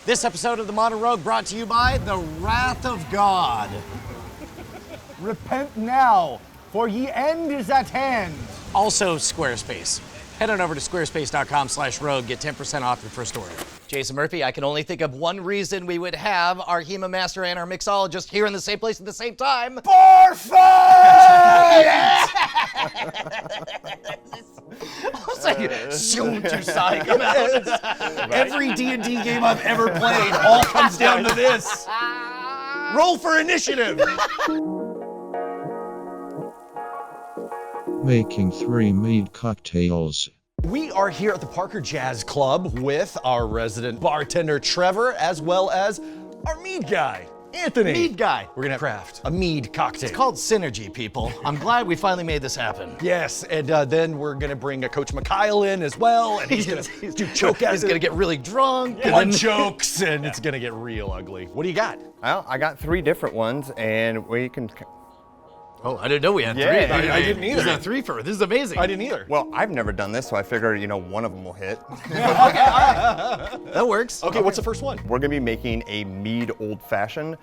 This episode of The Modern Rogue brought to you by the Wrath of God. Repent now, for ye end is at hand. Also Squarespace. Head on over to squarespace.com/rogue, get 10% off your first order. Jason Murphy, I can only think of one reason we would have our HEMA master and our mixologist here in the same place at the same time. Barfight! Every D&D game I've ever played all comes down to this. Roll for initiative. Making 3 mead cocktails. We are here at the Parker Jazz Club with our resident bartender, Trevor, as well as our mead guy, Anthony. Mead guy. We're gonna craft a mead cocktail. It's called synergy, people. I'm glad we finally made this happen. Yes, and then we're gonna bring Coach Mikhail in as well, and he's gonna do choke He's gonna get really drunk. one chokes, and it's gonna get real ugly. What do you got? Well, I got 3 different ones, and we can. Oh, I didn't know we had Yeah, three. I didn't either. This is a three-fer. This is amazing. I didn't either. Well, I've never done this, so I figured, one of them will hit. That works. Okay, what's the first one? We're gonna be making a Mead Old-Fashioned,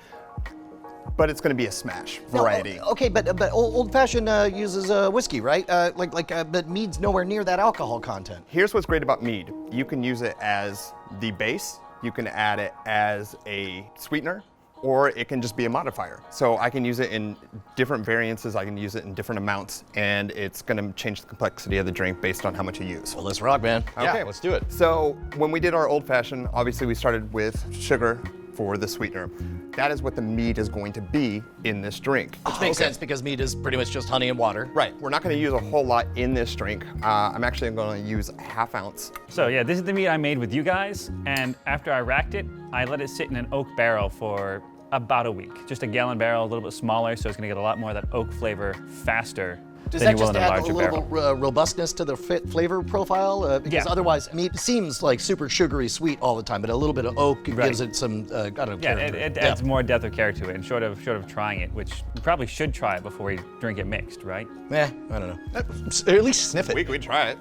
but it's gonna be a smash variety. Okay, but old-fashioned uses whiskey, right? But mead's nowhere near that alcohol content. Here's what's great about mead. You can use it as the base, you can add it as a sweetener, or it can just be a modifier. So I can use it in different variances, I can use it in different amounts, and it's gonna change the complexity of the drink based on how much you use. Well, let's rock, man. Yeah, let's do it. So when we did our Old Fashioned, obviously we started with sugar for the sweetener. That is what the mead is going to be in this drink. Which makes sense because mead is pretty much just honey and water. Right, we're not gonna use a whole lot in this drink. I'm actually gonna use a ½ ounce. So yeah, this is the mead I made with you guys, and after I racked it, I let it sit in an oak barrel for about a week. Just a gallon barrel, a little bit smaller, so it's gonna get a lot more of that oak flavor faster Does than that you will just in a add a larger little barrel. robustness to the flavor profile? Because Yeah. otherwise, mead seems like super sugary sweet all the time, but a little bit of oak gives it some, I don't know, Yeah, character. it adds more depth of character to it, and short of trying it, which you probably should try it before you drink it mixed, right? I don't know. Or at least sniff it. We try it.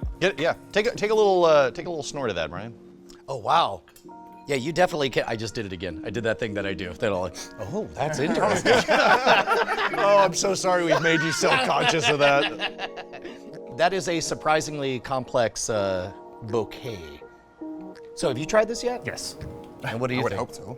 Take a little snort of that, Brian. Oh, wow. Yeah, you definitely can. I just did it again. I did that thing that I do. That all like, oh, that's interesting. Oh, I'm so sorry we've made you self-conscious of that. That is a surprisingly complex bouquet. So have you tried this yet? Yes. And what do you I would think? hope so.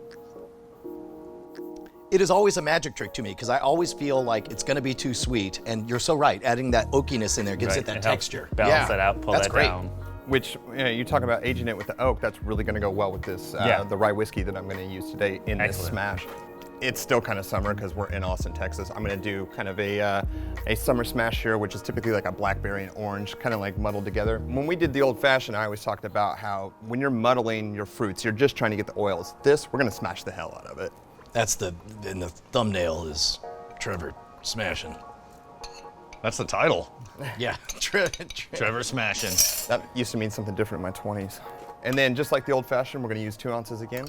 It is always a magic trick to me because I always feel like it's going to be too sweet, and you're so right. Adding that oakiness in there gives Right, it that helps texture. balance that out, pull that's that great. down. Which, you talk about aging it with the oak, that's really gonna go well with this, the rye whiskey that I'm gonna use today in this Excellent. smash. It's still kind of summer because we're in Austin, Texas. I'm gonna do kind of a summer smash here, which is typically like a blackberry and orange, kind of like muddled together. When we did the Old Fashioned, I always talked about how when you're muddling your fruits, you're just trying to get the oils. This, we're gonna smash the hell out of it. That's in the thumbnail is Trevor smashing. That's the title. Yeah, Trevor smashing. That used to mean something different in my 20s. And then just like the Old Fashioned, we're gonna use 2 ounces again.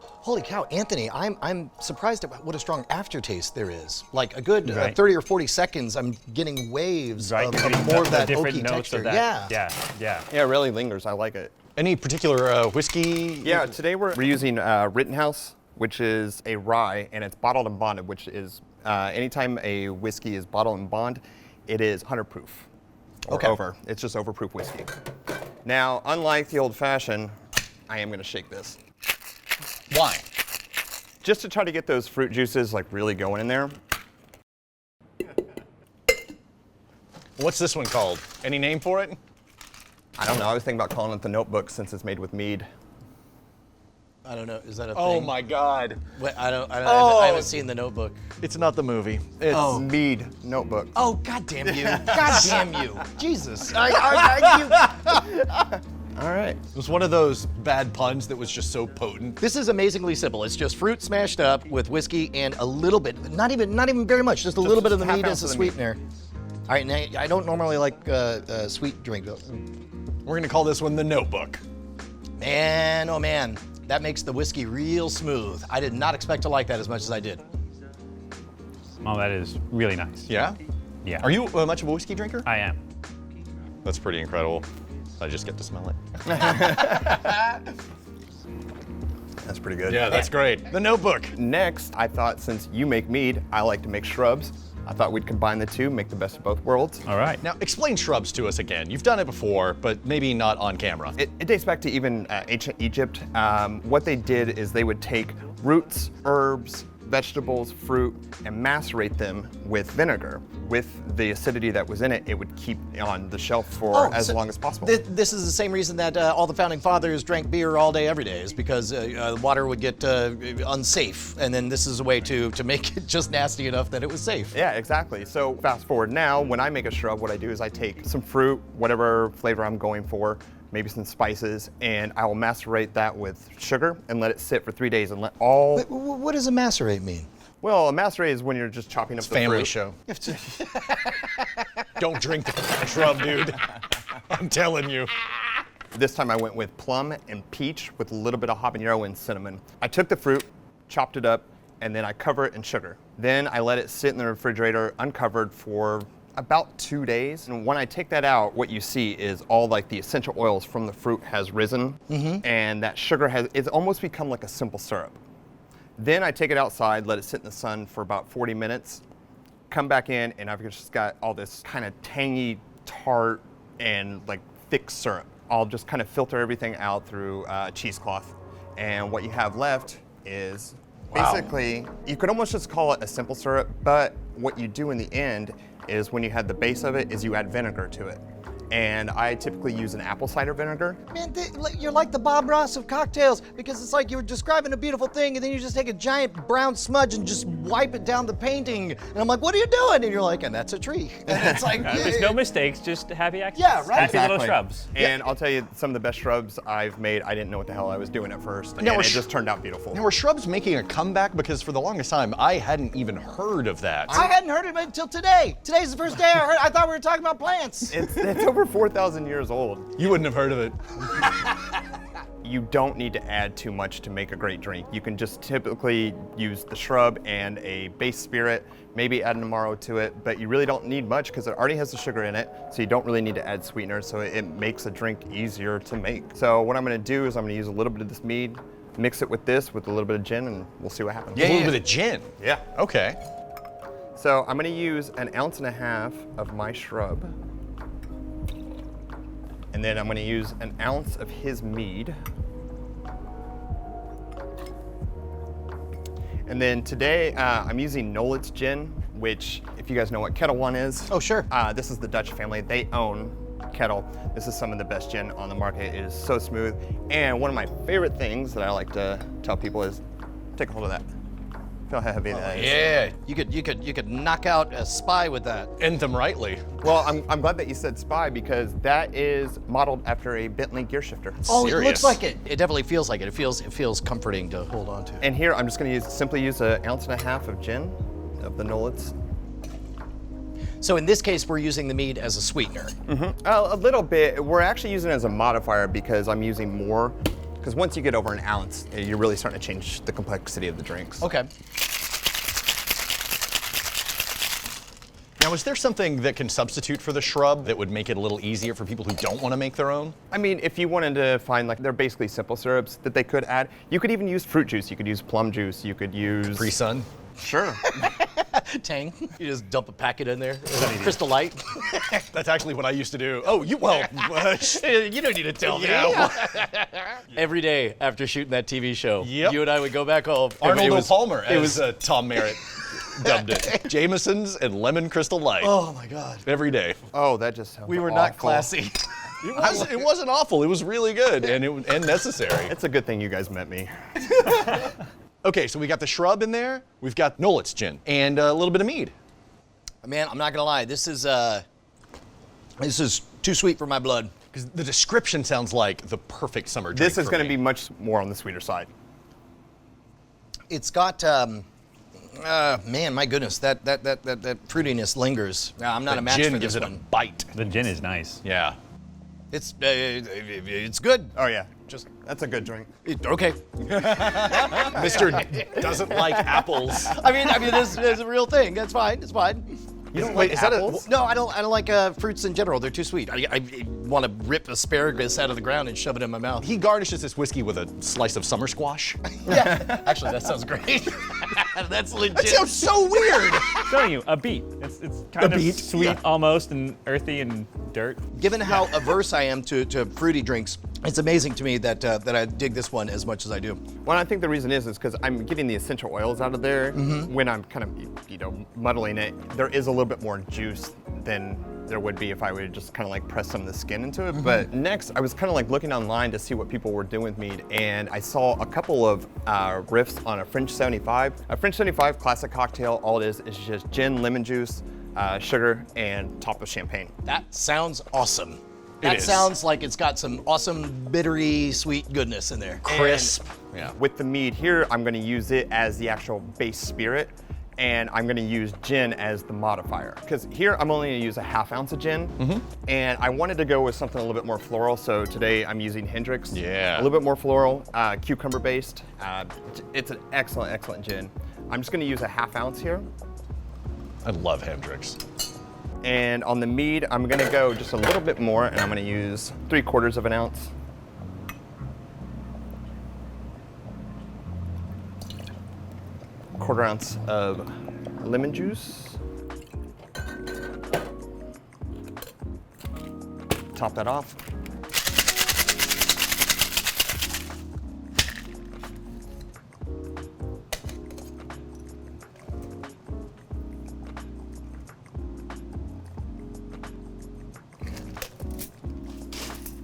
Holy cow, Anthony, I'm surprised at what a strong aftertaste there is. Like a good Right. 30 or 40 seconds, I'm getting waves Right, of you're getting more of the that different oaky notes texture. of that. Yeah. Yeah. Yeah, it really lingers, I like it. Any particular whiskey? Yeah, today we're using Rittenhouse, which is a rye, and it's bottled and bonded, which is anytime a whiskey is bottled and bond, it is 100 proof or over. It's just overproof whiskey. Now, unlike the Old Fashioned, I am gonna shake this. Why? Just to try to get those fruit juices like really going in there. What's this one called? Any name for it? I don't know, I was thinking about calling it the Notebook since it's made with mead. I don't know, is that a thing? Oh my God. Wait, I Oh. haven't seen the Notebook. It's not the movie. It's Mead Notebook. Oh, God damn you. God damn you. Jesus. All right. It was one of those bad puns that was just so potent. This is amazingly simple. It's just fruit smashed up with whiskey and a little bit, not even very much, just a little bit of the half mead ounce as a of the mead. sweetener. All right, now I don't normally like sweet drink. We're gonna call this one the Notebook. Man, oh man, that makes the whiskey real smooth. I did not expect to like that as much as I did. Oh, that is really nice. Yeah? Yeah. Are you much of a whiskey drinker? I am. That's pretty incredible. I just get to smell it. That's pretty good. Yeah, that's great. The Notebook. Next, I thought since you make mead, I like to make shrubs. I thought we'd combine the two, make the best of both worlds. All right. Now, explain shrubs to us again. You've done it before, but maybe not on camera. It dates back to even ancient Egypt. What they did is they would take roots, herbs, vegetables, fruit, and macerate them with vinegar. With the acidity that was in it, it would keep on the shelf for as long as possible. This is the same reason that all the founding fathers drank beer all day, every day, is because water would get unsafe. And then this is a way to make it just nasty enough that it was safe. Yeah, exactly. So fast forward now, when I make a shrub, what I do is I take some fruit, whatever flavor I'm going for, maybe some spices, and I will macerate that with sugar and let it sit for 3 days and let all... What does a macerate mean? Well, a macerate is when you're just chopping up the Family fruit. show. Don't drink the shrub, dude. I'm telling you. This time I went with plum and peach with a little bit of habanero and cinnamon. I took the fruit, chopped it up, and then I cover it in sugar. Then I let it sit in the refrigerator uncovered for about 2 days. And when I take that out, what you see is all like the essential oils from the fruit has risen, and that sugar it's almost become like a simple syrup. Then I take it outside, let it sit in the sun for about 40 minutes, come back in, and I've just got all this kind of tangy, tart, and like thick syrup. I'll just kind of filter everything out through a cheesecloth. And what you have left is basically, you could almost just call it a simple syrup, but what you do in the end is when you have the base of it is you add vinegar to it. And I typically use an apple cider vinegar. Man, you're like the Bob Ross of cocktails, because it's like you're describing a beautiful thing and then you just take a giant brown smudge and just wipe it down the painting. And I'm like, what are you doing? And you're like, and that's a tree. And it's like, There's no mistakes, just happy accidents. Yeah, right. Happy little Exactly. shrubs. And I'll tell you, some of the best shrubs I've made, I didn't know what the hell I was doing at first. Now, And it we're just turned out beautiful. Now, were shrubs making a comeback? Because for the longest time, I hadn't even heard of that. I hadn't heard of it until today. Today's the first day I heard. I thought we were talking about plants. It's over 4,000 years old. You wouldn't have heard of it. You don't need to add too much to make a great drink. You can just typically use the shrub and a base spirit, maybe add an amaro to it, but you really don't need much because it already has the sugar in it, so you don't really need to add sweetener, so it makes a drink easier to make. So what I'm gonna do is I'm gonna use a little bit of this mead, mix it with this with a little bit of gin, and we'll see what happens. A little bit of gin. Yeah. Okay. So I'm gonna use 1.5 ounces of my shrub. And then I'm gonna use 1 ounce of his mead. And then today, I'm using Nolet's gin, which, if you guys know what Kettle One is. Oh, sure. This is the Dutch family. They own Kettle. This is some of the best gin on the market. It is so smooth. And one of my favorite things that I like to tell people is, take a hold of that. Feel how heavy that is. Yeah. You could knock out a spy with that. End them rightly. Well, I'm glad that you said Spy because that is modeled after a Bentley gear shifter. Oh, it Serious. looks like it. It definitely feels like it. It feels comforting to hold on to. And here I'm just going to simply use 1.5 ounces of gin of the Nolet's. So in this case, we're using the mead as a sweetener. A little bit. We're actually using it as a modifier because I'm using more. Because once you get over 1 ounce, you're really starting to change the complexity of the drinks. Okay. Now, is there something that can substitute for the shrub that would make it a little easier for people who don't want to make their own? I mean, if you wanted to find, like, they're basically simple syrups that they could add. You could even use fruit juice. You could use plum juice. You could use... Pre-sun? Sure. Tang. You just dump a packet in there. Crystal Light. That's actually what I used to do. Oh, you don't need to tell me. Every day after shooting that TV show, Yep. you and I would go back home. Arnold It was- Palmer, It was. Tom Merritt dubbed it. Jameson's and lemon crystal light. Oh my God. Every day. Oh, that just sounds We were awful. not classy. It wasn't awful. It was really good and necessary. It's a good thing you guys met me. Okay, so we got the shrub in there. We've got Nolet's gin and a little bit of mead. Man, I'm not gonna lie. This is too sweet for my blood. Because the description sounds like the perfect summer drink. This is for going to me. be much more on the sweeter side. It's got, man, my goodness, that fruitiness lingers. I'm not a match gin for gives this it a one. bite. The gin is nice. Yeah. It's good. Oh, yeah. That's a good drink. Okay. Mr. doesn't like apples. I mean, this is a real thing. That's fine. It's fine. You don't like is that apples? No, I don't like fruits in general. They're too sweet. I want to rip asparagus out of the ground and shove it in my mouth. He garnishes this whiskey with a slice of summer squash. Yeah, actually, that sounds great. That's legit. That sounds so weird. I'm telling you, a beet. It's kind of beet, sweet yeah. almost and earthy and dirt. Given how averse I am to fruity drinks, it's amazing to me that I dig this one as much as I do. Well, I think the reason is because I'm getting the essential oils out of there. When I'm kind of, muddling it, there is a little bit more juice than there would be if I would just kind of like press some of the skin into it. But next, I was kind of like looking online to see what people were doing with mead, and I saw a couple of riffs on a French 75. A French 75 classic cocktail, all it is just gin, lemon juice, sugar, and top of champagne. That sounds awesome. That is. sounds like it's got some awesome bittery sweet goodness in there. Crisp. Yeah. With the mead here, I'm going to use it as the actual base spirit, and I'm going to use gin as the modifier. Because here I'm only going to use a ½ ounce of gin, and I wanted to go with something a little bit more floral, so today I'm using Hendrick's. Yeah. A little bit more floral, cucumber based. It's an excellent, excellent gin. I'm just going to use a ½ ounce here. I love Hendrick's. And on the mead, I'm going to go just a little bit more, and I'm going to use 3/4 of an ounce. Quarter ounce of lemon juice. Top that off.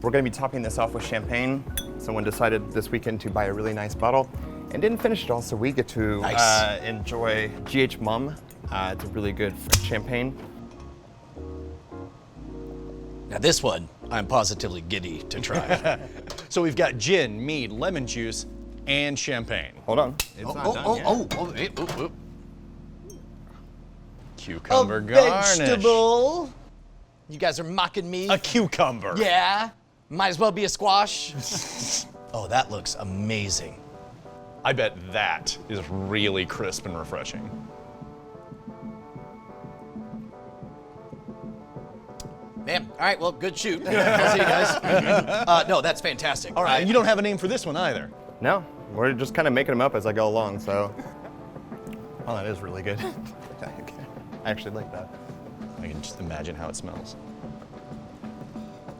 We're going to be topping this off with champagne. Someone decided this weekend to buy a really nice bottle and didn't finish it all, so we get to enjoy GH Mum. It's a really good French champagne. Now this one, I'm positively giddy to try. So we've got gin, mead, lemon juice, and champagne. Hold on. It's not done yet. Cucumber A garnish. vegetable. You guys are mocking me. A cucumber. Yeah, might as well be a squash. Oh, that looks amazing. I bet that is really crisp and refreshing. Man, all right, well, good shoot. I'll see you guys. No, that's fantastic. All right, and you don't have a name for this one either. No, we're just kind of making them up as I go along, so. Oh, that is really good. I actually like that. I can just imagine how it smells.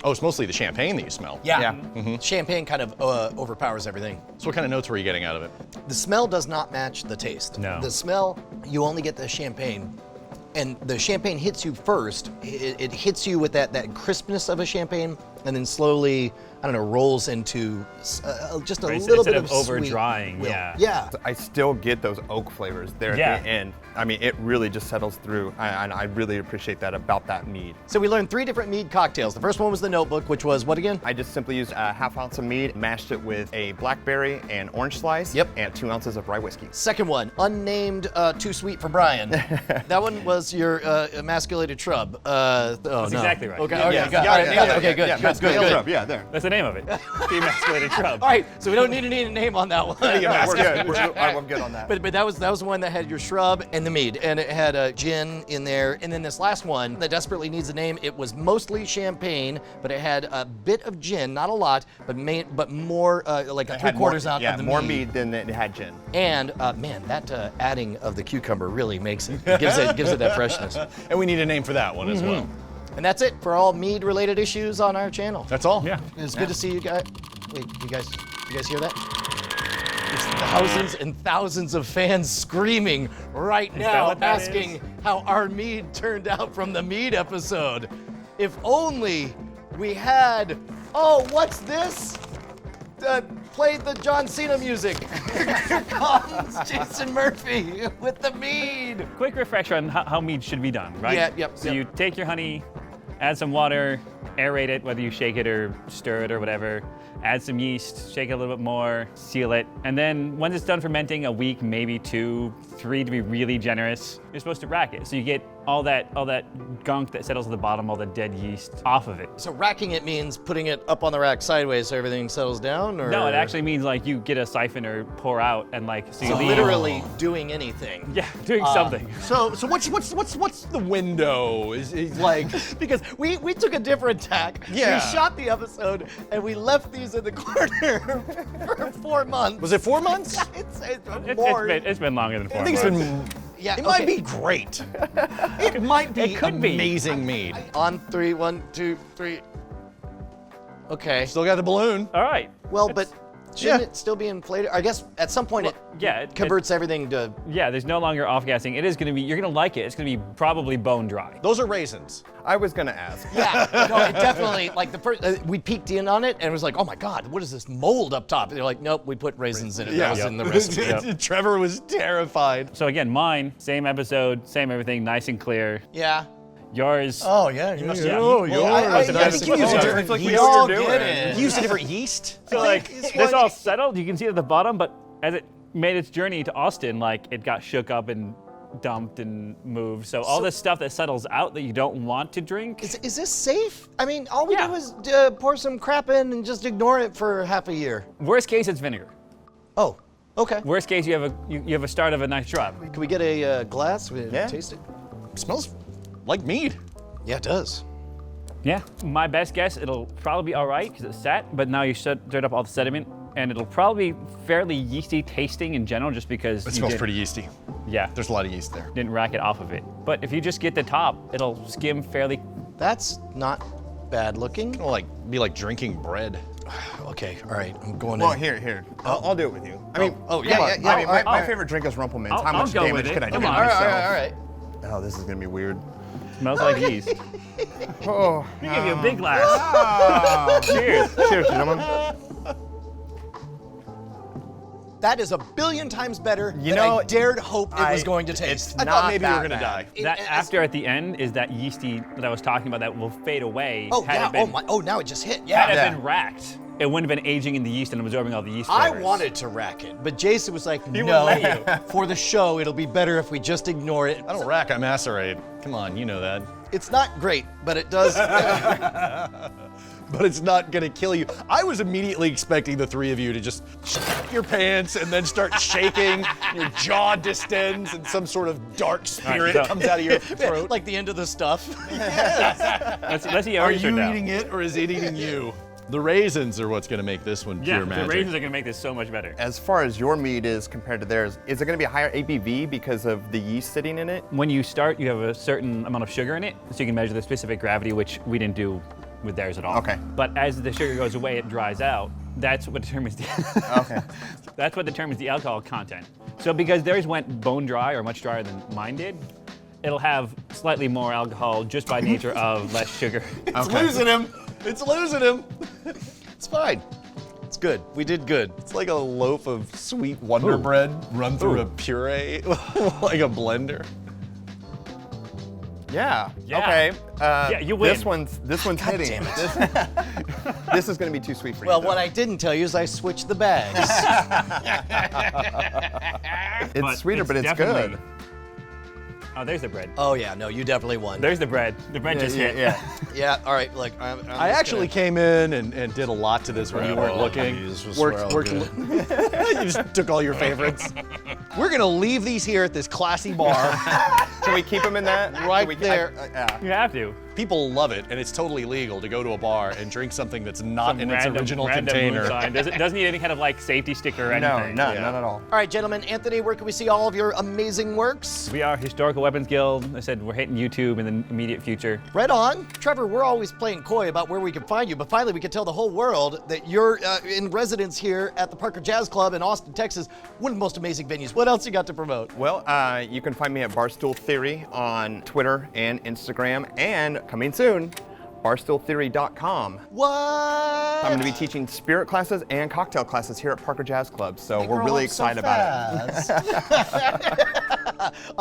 Oh, it's mostly the champagne that you smell. Yeah. Champagne kind of overpowers everything. So what kind of notes were you getting out of it? The smell does not match the taste. No. The smell, you only get the champagne. And the champagne hits you first. It hits you with that crispness of a champagne, and then slowly, I don't know, rolls into just a Right, little instead bit of of sweet over-drying, will. yeah. Yeah. I still get those oak flavors there Yeah. at the end. I mean, it really just settles through, and I really appreciate that about that mead. So we learned 3 different mead cocktails. The first one was the Notebook, which was what again? I just simply used a ½ ounce of mead, mashed it with a blackberry and orange slice, Yep. and 2 ounces of rye whiskey. Second one, unnamed, too sweet for Brian. That one was your Emasculated Shrub. That's exactly right. Okay, Yeah, okay, yeah, good. All right, nailed it. Okay, good, good, good, good. Yeah, there. That's the name of it. The Emasculated Shrub. All right, so we don't need a name on that one. We're good. I'm good on that. But that was the one that had your shrub and the mead, and it had a gin in there. And then this last one that desperately needs a name. It was mostly champagne, but it had a bit of gin, not a lot, but more like a 3/4 ounce of the more mead. mead than it had gin. And man, that adding of the cucumber really makes it gives it that freshness. And we need a name for that one as well. And that's it for all mead-related issues on our channel. That's all? Yeah. It's good to see you guys. Wait, you guys hear that? There's thousands and thousands of fans screaming right now, what that asking is? how our mead turned out from the mead episode. If only we had, oh, what's this? Played the John Cena music. Here comes Jason Murphy with the mead. Quick refresher on how mead should be done, right? Yeah, yep, So yep. you take your honey, add some water, aerate it, whether you shake it or stir it or whatever. Add some yeast, shake it a little bit more, seal it. And then once it's done fermenting, a week, maybe 2, 3 to be really generous, you're supposed to rack it. So you get all that gunk that settles at the bottom, all the dead yeast off of it. So racking it means putting it up on the rack sideways so everything settles down, or? No, it actually means like you get a siphon or pour out and like so you So leave. literally doing anything. Yeah, doing something. So what's the window? Is like Because we took a different tack. Yeah. We shot the episode and we left these in the corner for 4 months. was it 4 months? It's more. It's been longer than 4 I think it's months. been. Yeah, It might okay. be great. It might be It could be. amazing mead. On 3, 1, 2, 3. Okay. Still got the balloon. All right. Well, but shouldn't Yeah. it still be inflated? I guess at some point it converts everything to. Yeah, there's no longer off-gassing. It is going to be, you're going to like it. It's going to be probably bone dry. Those are raisins. I was gonna ask. Yeah, no, it definitely, like the first, we peeked in on it and it was like, oh my God, what is this mold up top? And they're like, nope, we put raisins in it. That was in the recipe. Trevor was terrified. So again, mine, same episode, same everything, nice and clear. Yeah. Yours. Oh yeah, you yeah. Oh, Well, I think you used a different like we yeast. know what all you're get doing. it. You used a different yeast. So like, this all settled. You can see it at the bottom, but as it made its journey to Austin, like it got shook up and dumped and moved. So all this stuff that settles out that you don't want to drink. Is this safe? I mean, all we Yeah. do is pour some crap in and just ignore it for half a year. Worst case, it's vinegar. Oh, okay. Worst case, you have a start of a nice shrub. Can we get a glass? We Yeah. taste it. Smells like mead. Yeah, it does. Yeah. My best guess, it'll probably be all right because it's set, but now you stirred up all the sediment, and it'll probably be fairly yeasty tasting in general, just because It smells pretty yeasty. Yeah. There's a lot of yeast there. Didn't rack it off of it. But if you just get the top, it'll skim fairly. That's not bad looking. It'll be like drinking bread. Okay, all right, I'm going Well, in. here. I'll do it with you. I mean, yeah, come on. yeah, yeah. I mean, my I'll- favorite drink is Rumplemans. I'll- How I'll much go damage with it. can I do Come to on. All right, myself? all right. Oh, this is gonna be weird. Smells like yeast. Oh, You give you a big glass. Cheers. cheers, gentlemen. That is a billion times better You than know, I dared hope it was going to taste. I thought maybe you were gonna bad. die. That after at the end is that yeasty that I was talking about that will fade away. Oh, had yeah, it been, oh my, oh, now it just hit. Had Yeah. it Yeah. been racked, it wouldn't have been aging in the yeast and absorbing all the yeast I flavors. wanted to rack it, but Jason was like, wouldn't no, let you. for the show, it'll be better if we just ignore it. I don't rack, I macerate. Come on, you know that. It's not great, but it does. But it's not gonna kill you. I was immediately expecting the three of you to just shit your pants and then start shaking, your jaw distends, and some sort of dark spirit so- comes out of your throat. like the end of the stuff. Let's see how Are yours you turned out. eating it or is it eating you? The raisins are what's gonna make this one Yeah, pure magic. the raisins are gonna make this so much better. As far as your mead is compared to theirs, is it going to be a higher ABV because of the yeast sitting in it? When you start, you have a certain amount of sugar in it, so you can measure the specific gravity, which we didn't do with theirs at all. Okay. But as the sugar goes away, it dries out. That's what determines the Okay. that's what determines the alcohol content. So because theirs went bone dry or much drier than mine did, it'll have slightly more alcohol just by nature of less sugar. It's losing him. It's losing him. It's fine. It's good. We did good. It's like a loaf of sweet Wonder Bread run through a puree, like a blender. Yeah. Yeah. Okay. Yeah, you win. This one's hitting. damn it. This is going to be too sweet for Well, you. what I didn't tell you is I switched the bags. It's sweeter, but it's definitely- good. Oh, there's the bread. Oh yeah, no, you definitely won. There's the bread. The bread just hit. Yeah, all right, look. I'm I just actually came in and did a lot to this when you weren't looking. This was Worked, swirl good. you just took all your favorites. We're gonna leave these here at this classy bar. Can we keep them in that? Right Can we, there. yeah. You have to. People love it, and it's totally legal to go to a bar and drink something that's not Some in its original random container. moonshine. Doesn't need any kind of like safety sticker or No, anything. none at all. All right, gentlemen. Anthony, where can we see all of your amazing works? We are Historical Weapons Guild. I said we're hitting YouTube in the immediate future. Right on. Trevor, we're always playing coy about where we can find you, but finally we can tell the whole world that you're in residence here at the Parker Jazz Club in Austin, Texas, one of the most amazing venues. What else you got to promote? Well, you can find me at Barstool Theory on Twitter and Instagram, and coming soon, barstooltheory.com. What? I'm going to be teaching spirit classes and cocktail classes here at Parker Jazz Club, so They we're grow really up so excited about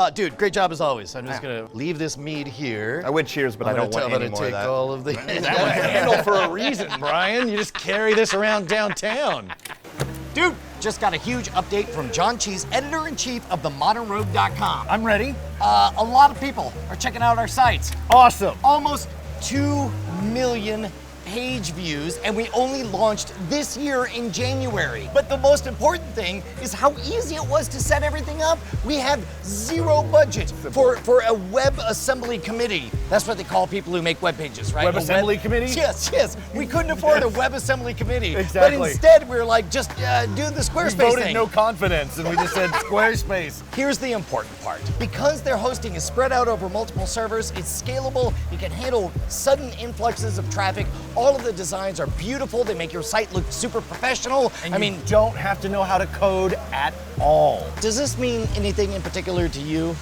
it. Dude, great job as always. I'm just gonna leave this mead here. I would cheers, but I don't want I'm any gonna more of take that. all of the. That was handled for a reason, Brian. You just carry this around downtown. Dude, just got a huge update from John Cheese, editor-in-chief of themodernrogue.com. I'm ready. A lot of people are checking out our sites. Awesome. Almost 2 million page views, and we only launched this year in January. But the most important thing is how easy it was to set everything up. We have zero budget for a web assembly committee. That's what they call people who make web pages, right? Web assembly committee? Yes. We couldn't afford a web assembly committee. Exactly. But instead, we were like, just do the Squarespace We voted thing. no confidence, and we just said Squarespace. Here's the important part. Because their hosting is spread out over multiple servers, it's scalable, it can handle sudden influxes of traffic. All of the designs are beautiful, they make your site look super professional. And you don't have to know how to code at all. Does this mean anything in particular to you?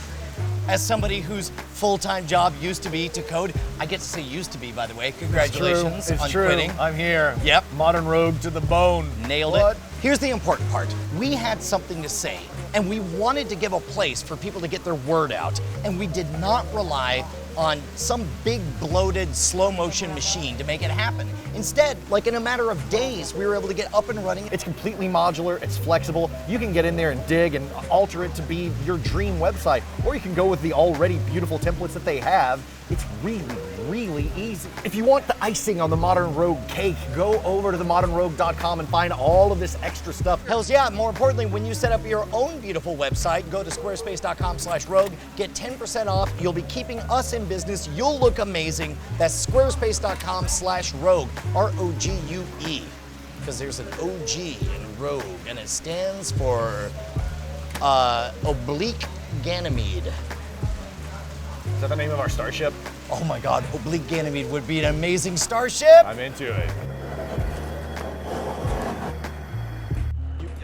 As somebody whose full-time job used to be to code, I get to say used to be, by the way. Congratulations It's on true. quitting. I'm here. Yep. Modern Rogue to the bone. Nailed What? it. Here's the important part. We had something to say, and we wanted to give a place for people to get their word out, and we did not rely on some big bloated slow motion machine to make it happen. Instead, like in a matter of days, we were able to get up and running. It's completely modular, it's flexible. You can get in there and dig and alter it to be your dream website, or you can go with the already beautiful templates that they have. It's really easy. If you want the icing on the Modern Rogue cake, go over to themodernrogue.com and find all of this extra stuff. Hells yeah, more importantly, when you set up your own beautiful website, go to squarespace.com/rogue, get 10% off. You'll be keeping us in business. You'll look amazing. That's squarespace.com/rogue, R-O-G-U-E. Because there's an O-G in Rogue, and it stands for oblique Ganymede. Is that the name of our starship? Oh my God, oblique Ganymede would be an amazing starship. I'm into it.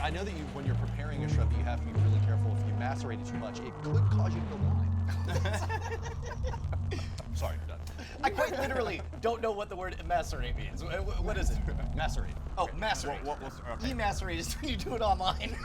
I know that when you're preparing a shrub, you have to be really careful. If you macerate it too much, it could cause you to go blind. Sorry, I'm done. I quite literally don't know what the word macerate means. What is it? Macerate. Oh, macerate. Okay. Emacerate is when you do it online.